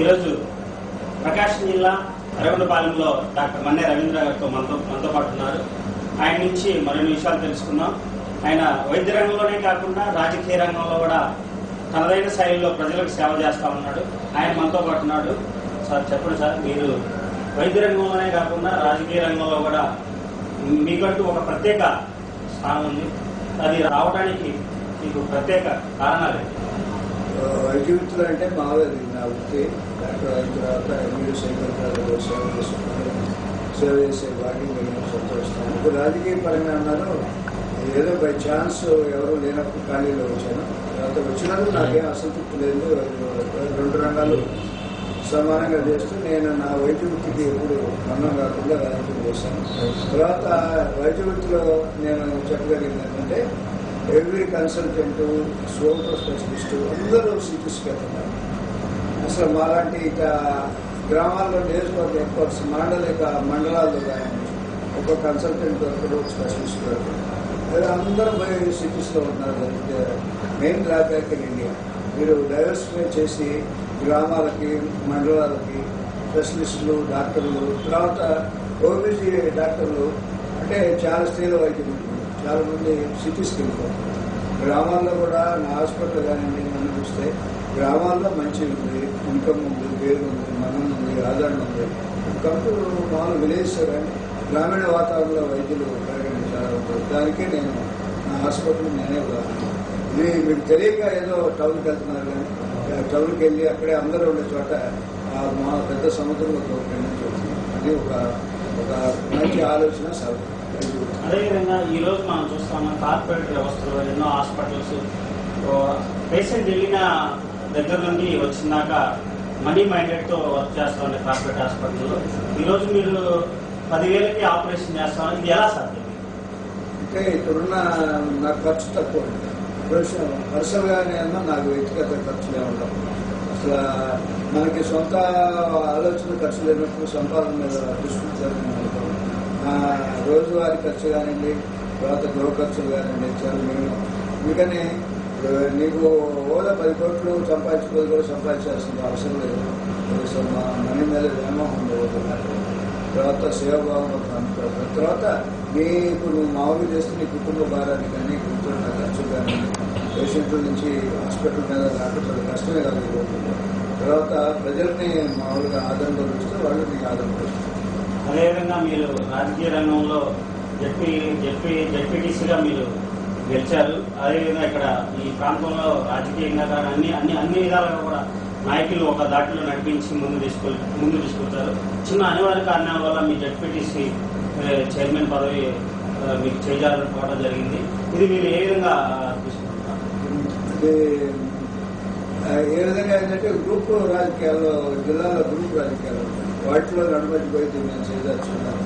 ఈరోజు ప్రకాశం జిల్లా అరగొండపాలెంలో డాక్టర్ మన్నే రవీంద్ర గారితో మనతో పాటు ఉన్నారు. ఆయన నుంచి మరిన్ని విషయాలు తెలుసుకుందాం. ఆయన వైద్య రంగంలోనే కాకుండా రాజకీయ రంగంలో కూడా తనదైన శైలిలో ప్రజలకు సేవ చేస్తా ఉన్నాడు. ఆయన మనతో పాటు ఉన్నాడు. సార్ చెప్పండి సార్, మీరు వైద్య రంగంలోనే కాకుండా రాజకీయ రంగంలో కూడా మీకంటూ ఒక ప్రత్యేక స్థానం ఉంది. అది రావడానికి మీకు ప్రత్యేక కారణాలు వైద్య వృత్తులు అంటే మావేది నా వృత్తి. డాక్టర్ అయిన తర్వాత ఎంబీడీ సైకిల్ సేవ చేసే వాటికి మేము సంతోషిస్తాను. ఇప్పుడు రాజకీయ పరంగా అన్నారు, ఏదో బై ఛాన్స్ ఎవరు లేనప్పుడు ఖాళీలో వచ్చాను. తర్వాత వచ్చినందుకు నాకేం అసంతృప్తి లేదు. రెండు రంగాలు సమానంగా చేస్తూ నేను నా వైద్య వృత్తికి ఎప్పుడు మన్నం కాకుండా రాజకీయం చేశాను. తర్వాత వైద్య వృత్తిలో నేను చెప్పగలిగింది ఏంటంటే ఎవ్రీ కన్సల్టెంట్, సోల్తో స్పెషలిస్టు అందరూ సిటీస్కి వెళ్తున్నారు. అసలు మాలాంటి ఇక గ్రామాల్లో నియోజకవర్గ ఎక్స్పర్ట్స్ మండలాల్లో కానీ ఒక కన్సల్టెంట్ దొరకడు, స్పెషలిస్ట్ దొరకడు. అందరూ పోయి సిటీస్లో ఉంటున్నారు. Main drawback in India. మీరు డైవర్సిఫై చేసి గ్రామాలకి, మండలాలకి స్పెషలిస్టులు, డాక్టర్లు, తర్వాత ఓబీసీ డాక్టర్లు అంటే చాలా స్త్రీల వైద్యం ఉంటుంది. చాలా మంది సిటీస్కి వెళ్ళిపోతారు. గ్రామాల్లో కూడా నా హాస్పిటల్ కానీ మనం చూస్తే గ్రామాల్లో మంచి ఉంది, ఇన్కమ్ ఉంది, పేరు ఉంది, మనం ఉంది, ఆదరణ ఉంది. కంపెనీ మామూలు విలేజ్ కానీ గ్రామీణ వాతావరణంలో వైద్యులు పెరగడం చాలా ఉంటుంది. దానికే నేను నా హాస్పిటల్ నేనే ఉదాహరణ. ఇది మీకు తెలియక ఏదో టౌన్కి వెళ్తున్నారు కానీ టౌన్కి వెళ్ళి అక్కడే అందరూ ఉండే చోట మా పెద్ద సముద్రంలో తోడుకెళ్ళి చూస్తుంది. అది ఒక మంచి ఆలోచన సాగు. అదేవిధంగా ఈ రోజు మనం చూస్తాము కార్పొరేట్ వ్యవస్థలో ఎన్నో హాస్పిటల్స్ పేషెంట్ వెళ్ళిన దగ్గర నుండి వచ్చినాక మనీ మైండెడ్ తో వర్క్ చేస్తా ఉండే కార్పొరేట్ హాస్పిటల్లో ఈరోజు మీరు 10,000కి ఆపరేషన్ చేస్తామని ఇది ఎలా సాధ్యం? అంటే ఇక్కడున్న నాకు ఖర్చు తక్కువ. పర్సనల్ గానే అన్నా నాకు వ్యక్తిగత ఖర్చులే ఉండవు. అసలు మనకి సొంత ఆలోచన ఖర్చు లేనప్పుడు సంపాదన మీద దృష్టి రోజువారీ ఖర్చు కానివ్వండి, తర్వాత గృహ ఖర్చులు కానివ్వండి చాలా మేము. అందుకని నీకు ఓదా 10 కోట్లు సంపాదించుకోవాలి కూడా సంపాదించాల్సిన అవసరం లేదు. మనీ మీద వ్యామోహం ఉండదు. తర్వాత సేవాభావం అనుకోవాలి. తర్వాత నీకు నువ్వు మామూలు చేస్తే నీ కుటుంబ భారాన్ని కానీ, కుటుంబ ఖర్చు కానీ, పేషెంట్ల నుంచి హాస్పిటల్ మీద రావడం చాలా కష్టమే కలిగిపోతుంది. తర్వాత ప్రజల్ని మామూలుగా ఆదరణ చూస్తే వాళ్ళు నీకు ఆదరణ చేస్తారు. అదేవిధంగా మీరు రాజకీయ రంగంలో జెడ్పీటీసీగా మీరు గెలిచారు. అదేవిధంగా ఇక్కడ ఈ ప్రాంతంలో రాజకీయంగా కానీ అన్ని విధాలుగా కూడా నాయకులు ఒక దాటిలో నడిపించి ముందు తీసుకొచ్చారు. చిన్న అనివార్య కారణాల వల్ల మీ జెడ్పీటీసీ చైర్మన్ పదవి మీకు చేయాలనుకోవడం జరిగింది. ఇది మీరు ఏ విధంగా తీసుకుంటారు? ఏ విధంగా ఏంటంటే గ్రూప్ రాజకీయాల్లో, జిల్లాలో గ్రూప్ రాజకీయాలు వాటిలో నడుమతిపోయి నేను చేయదలుచుకున్నాను.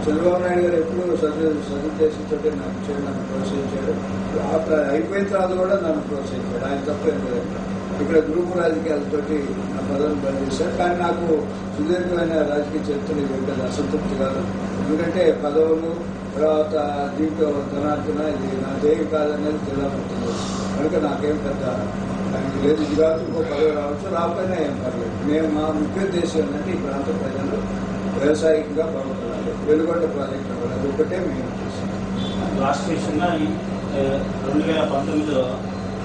చంద్రబాబు నాయుడు గారు ఎప్పుడు సదుద్దేశంతో నాకు నన్ను ప్రోత్సహించాడు. అయిపోయిన తర్వాత కూడా నన్ను ప్రోత్సహించాడు. ఆయన తప్పేం లేదు. ఇక్కడ గ్రూప్ రాజకీయాలతోటి నా పదవిని పనిచేశాను. కానీ నాకు సుదీర్ఘమైన రాజకీయ చరిత్రలు ఇవ్వలేదు, అసంతృప్తి కాదు. ఎందుకంటే పదవులు తర్వాత దీంట్లో ధనార్జన ఇది నా ధ్యేయం కాదనేది జిల్లా ఉంటుంది. కనుక నాకేం పెద్ద దానికి లేదు. ఇది కాదు ఇంకో పదవి రావచ్చు, రాకపోయినా ఏం పర్లేదు. మేము మా ముఖ్య ఉద్దేశం ఏంటంటే ఈ ప్రాంత ప్రజలు వ్యవసాయికంగా బాగుపడాలి, వెలుగొండ ప్రాజెక్టు అవ్వాలి. అది ఒకటే మేము ఉద్దేశం. లాస్ట్ విషయంగా 2019లో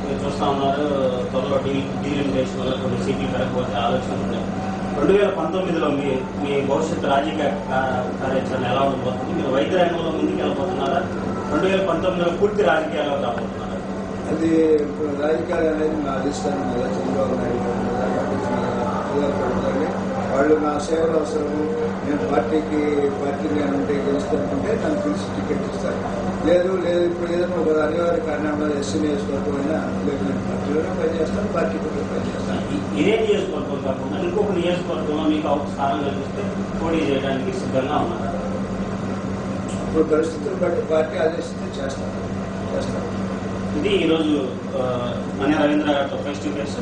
మీరు చూస్తా ఉన్నారు, త్వరలో డీలిమిటేషన్ వల్ల కొన్ని సీట్లు పెరగబోతే ఆలోచన ఉన్నాయి. 2019లో మీ భవిష్యత్తు రాజకీయ కార్యాచరణ ఎలా ఉండబోతుంది? మీరు వైద్య రంగంలో ముందుకు వెళ్ళబోతున్నారా? 2019లో పూర్తి రాజకీయాల్లో రాబోతున్నారా? అది ఇప్పుడు రాజకీయాలు అనేది నా అధిష్టానం మీద చంద్రబాబు నాయుడు ఆధారపడుతుంది. వాళ్ళు నా సేవలు అవసరము, నేను పార్టీ నేను ఉంటే గెలుస్తుంటే నన్ను పిలిచి టికెట్ ఇస్తారు. లేదు ఇప్పుడు ఏదైనా ఒక అనివార్య కారణంలో ఎస్సీ నియోజకవర్గం అయినా లేదు, నేను పార్టీలోనే పనిచేస్తాను, పార్టీ కూడా పనిచేస్తాను. ఇదే నియోజకవర్గం కాకుండా ఇంకొక నియోజకవర్గంలో మీకు స్థానం కల్పిస్తే పోటీ చేయడానికి సిద్ధంగా ఉన్నారు. ఇప్పుడు పరిస్థితులు బట్టి పార్టీ ఆదేశిస్తే చేస్తాను. ఇది ఈరోజు మన్నే రవీంద్ర గారితో ఫేస్ టు ఫేస్.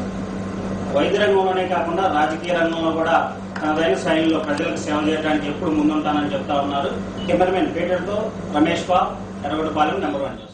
వైద్య రంగంలోనే కాకుండా రాజకీయ రంగంలో కూడా తనదైన శైలిలో ప్రజలకు సేవ చేయడానికి ఎప్పుడు ముందుంటానని చెప్తా ఉన్నారు. Cameraman పీటర్తో Ramesh Babu, అరగొండపాలెం, number 1.